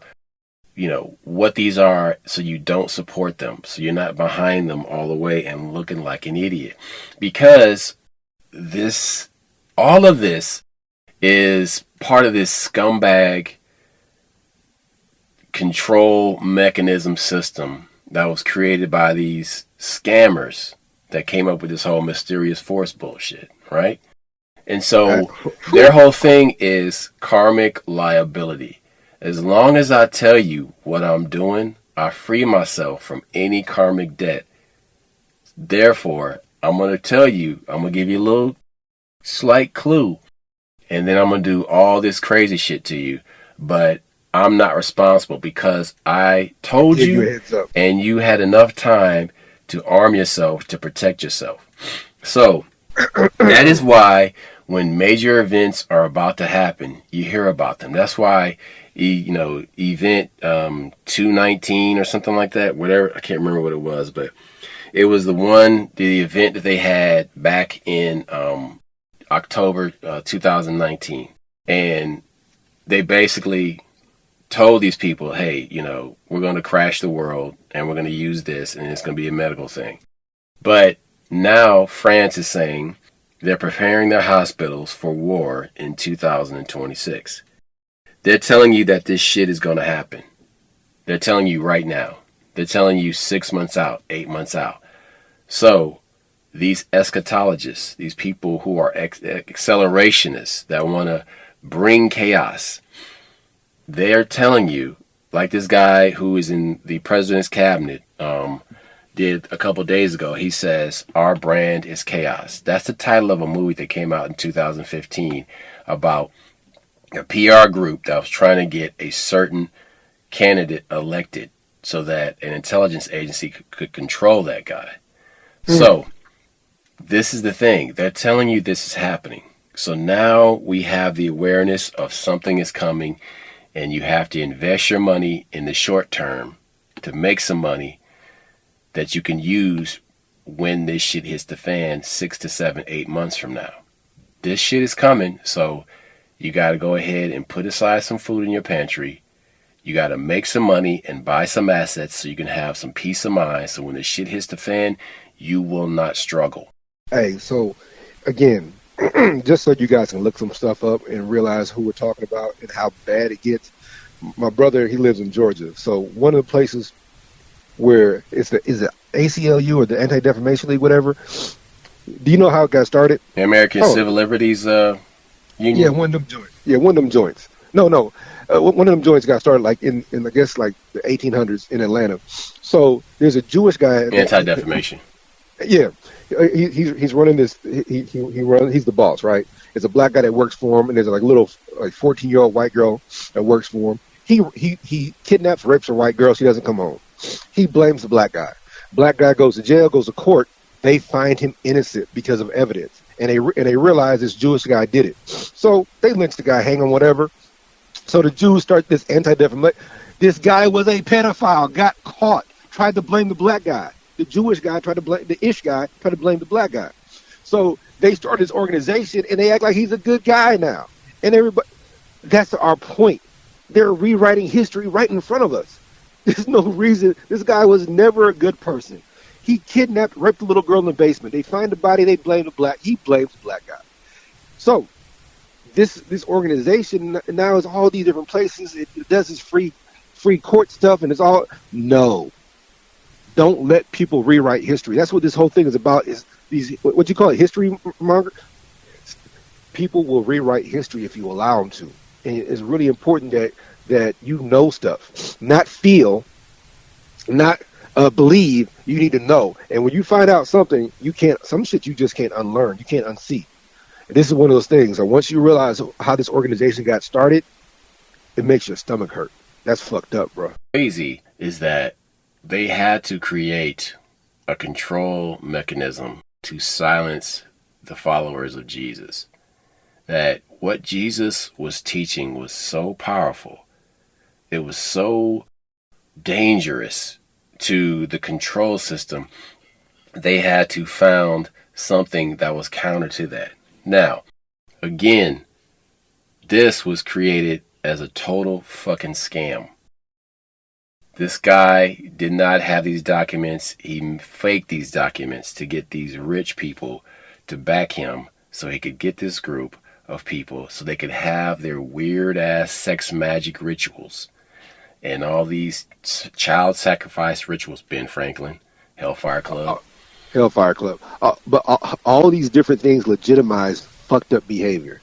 Speaker 1: what these are so you don't support them, so you're not behind them all the way and looking like an idiot. Because all of this is part of this scumbag control mechanism system that was created by these scammers that came up with this whole mysterious force bullshit, right? And so their whole thing is karmic liability. As long as I tell you what I'm doing, I free myself from any karmic debt. Therefore, I'm going to tell you, I'm going to give you a little slight clue, and then I'm going to do all this crazy shit to you. But I'm not responsible because I told you, and you had enough time to arm yourself to protect yourself. So that is why when major events are about to happen, you hear about them. That's why, event 219 or something like that, whatever, I can't remember what it was, but it was the event that they had back in October 2019. And they basically told these people, hey, we're going to crash the world and we're going to use this and it's going to be a medical thing. But now France is saying they're preparing their hospitals for war in 2026. They're telling you that this shit is going to happen. They're telling you right now. They're telling you 6 months out, 8 months out. So these eschatologists, these people who are accelerationists that want to bring chaos, they're telling you, like this guy who is in the president's cabinet did a couple days ago. He says, our brand is chaos. That's the title of a movie that came out in 2015 about a PR group that was trying to get a certain candidate elected so that an intelligence agency could control that guy. So this is the thing. They're telling you this is happening. So now we have the awareness of something is coming, and you have to invest your money in the short term to make some money that you can use when this shit hits the fan 6 to 7, 8 months from now. This shit is coming, so you got to go ahead and put aside some food in your pantry. You got to make some money and buy some assets so you can have some peace of mind. So when the shit hits the fan, you will not struggle.
Speaker 2: Hey, so again, just so you guys can look some stuff up and realize who we're talking about and how bad it gets. My brother, he lives in Georgia. So one of the places where is it ACLU or the Anti-Defamation League, whatever. Do you know how it got started?
Speaker 1: The American Civil Liberties Union?
Speaker 2: Yeah, one of them joints. No. One of them joints got started like in I guess like the 1800s in Atlanta. So there's a Jewish guy.
Speaker 1: Anti-defamation.
Speaker 2: Yeah. He's running this. He's the boss, right? It's a black guy that works for him, and there's like a little 14-year-old white girl that works for him. He kidnaps, rapes a white girl. She doesn't come home. He blames the black guy. Black guy goes to jail, goes to court. They find him innocent because of evidence, and they realize this Jewish guy did it. So they lynch the guy, hang him, whatever. So the Jews start this anti-defamation. This guy was a pedophile, got caught, tried to blame the black guy. The Jewish guy tried to blame the Ish guy, tried to blame the black guy. So they start this organization, and they act like he's a good guy now. And everybody, that's our point. They're rewriting history right in front of us. There's no reason. This guy was never a good person. He kidnapped, raped a little girl in the basement. They find the body, they blame the black. He blames the black guy. So this organization now is all these different places. It does this free court stuff, and it's all no. Don't let people rewrite history. That's what this whole thing is about. Is these what you call it, history monger? People will rewrite history if you allow them to, and it's really important that you know stuff, not feel, not believe. You need to know, and when you find out something, you can't. Some shit you just can't unlearn. You can't unsee. And this is one of those things. And once you realize how this organization got started, it makes your stomach hurt. That's fucked up, bro.
Speaker 1: Crazy is that they had to create a control mechanism to silence the followers of Jesus. That what Jesus was teaching was so powerful. It was so dangerous to the control system. They had to found something that was counter to that. Now, again, this was created as a total fucking scam. This guy did not have these documents. He faked these documents to get these rich people to back him so he could get this group of people so they could have their weird ass sex magic rituals and all these child sacrifice rituals. Ben Franklin, Hellfire Club.
Speaker 2: Hellfire Club. But all these different things legitimize fucked up behavior.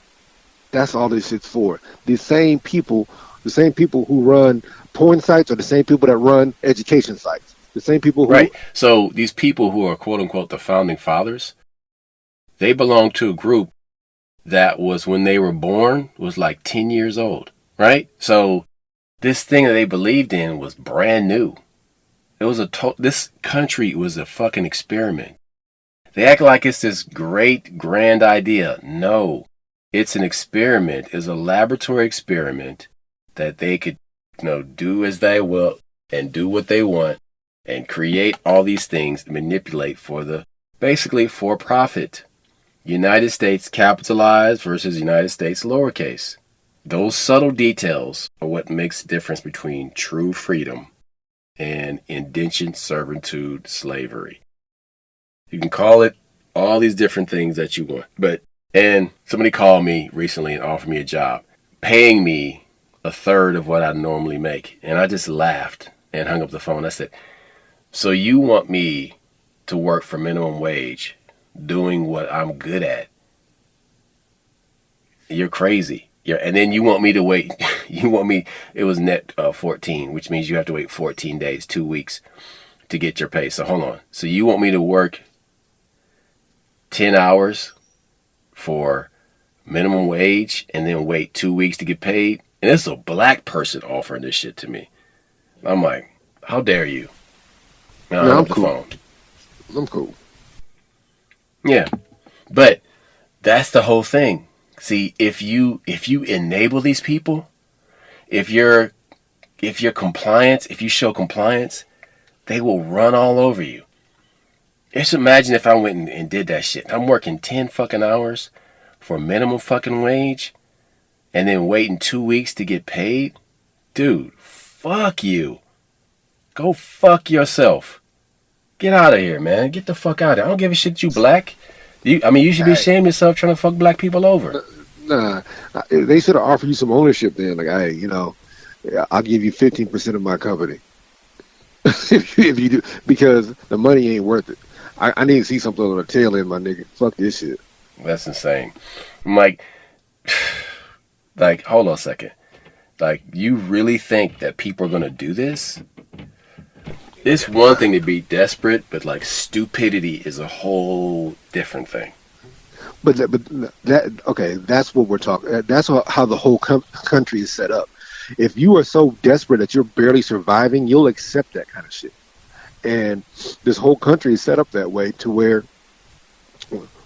Speaker 2: That's all this shit's for. The same people who run porn sites are the same people that run education sites. The same people who...
Speaker 1: Right. So these people who are quote unquote the founding fathers, they belong to a group that was, when they were born, was like 10 years old. Right? So this thing that they believed in was brand new. It was this country was a fucking experiment. They act like it's this great grand idea. No. It's an experiment. It's a laboratory experiment that they could, do as they will and do what they want and create all these things, manipulate basically for profit. United States capitalized versus United States lowercase. Those subtle details are what makes the difference between true freedom and indentured servitude slavery. You can call it all these different things that you want. And somebody called me recently and offered me a job, paying me a third of what I normally make. And I just laughed and hung up the phone. I said, so you want me to work for minimum wage, doing what I'm good at? You're crazy. And then you want me to wait. It was net 14, which means you have to wait 14 days, 2 weeks to get your pay. So hold on. So you want me to work 10 hours for minimum wage and then wait 2 weeks to get paid? And it's a black person offering this shit to me. I'm like, how dare you?
Speaker 2: I'm cool. I'm cool.
Speaker 1: Yeah. But that's the whole thing. See, if you enable these people, if you're compliant, if you show compliance, they will run all over you. Just imagine if I went and did that shit. I'm working 10 fucking hours for minimum fucking wage and then waiting 2 weeks to get paid. Dude, fuck you. Go fuck yourself. Get out of here, man. Get the fuck out of here. I don't give a shit you black. You should be ashamed of yourself trying to fuck black people over.
Speaker 2: Nah, they should have offered you some ownership then. Like, hey, I'll give you 15% of my company. if you do, because the money ain't worth it. I need to see something on the tail end, my nigga. Fuck this shit.
Speaker 1: That's insane. I'm like, hold on a second. Like, you really think that people are going to do this? It's one thing to be desperate, but like stupidity is a whole different thing.
Speaker 2: But that's what we're talking. That's how the whole country is set up. If you are so desperate that you're barely surviving, you'll accept that kind of shit. And this whole country is set up that way to where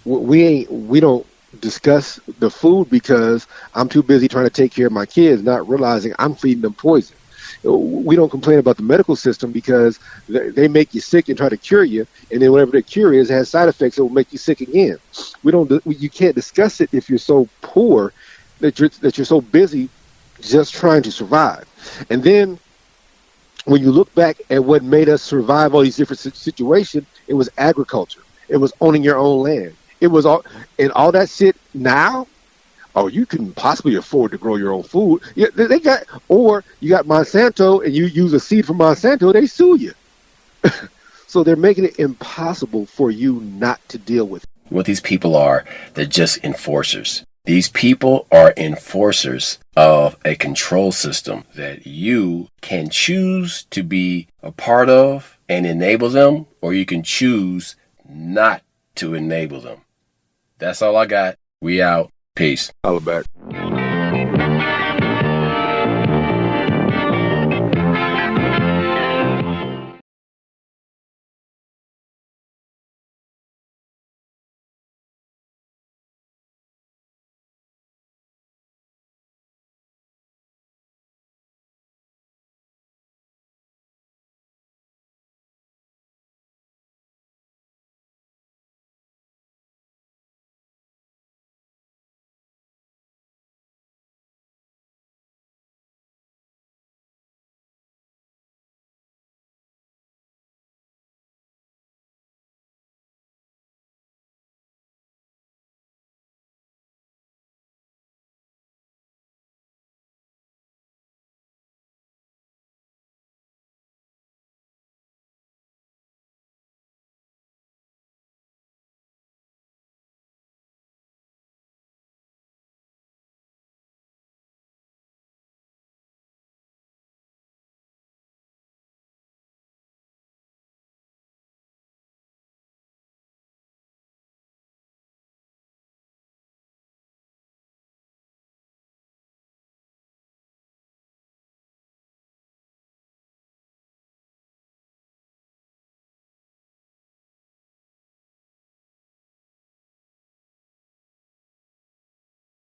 Speaker 2: we don't discuss the food because I'm too busy trying to take care of my kids, not realizing I'm feeding them poison. We don't complain about the medical system because they make you sick and try to cure you, and then whatever the cure is has side effects that will make you sick again. You can't discuss it if you're so poor that you're so busy just trying to survive. And then when you look back at what made us survive all these different situations, it was agriculture. It was owning your own land. It was all that shit now. Oh, you couldn't possibly afford to grow your own food. Yeah, or you got Monsanto and you use a seed from Monsanto, they sue you. So they're making it impossible for you not to deal with it.
Speaker 1: What these people are, they're just enforcers. These people are enforcers of a control system that you can choose to be a part of and enable them, or you can choose not to enable them. That's all I got. We out. Peace.
Speaker 2: Holla back.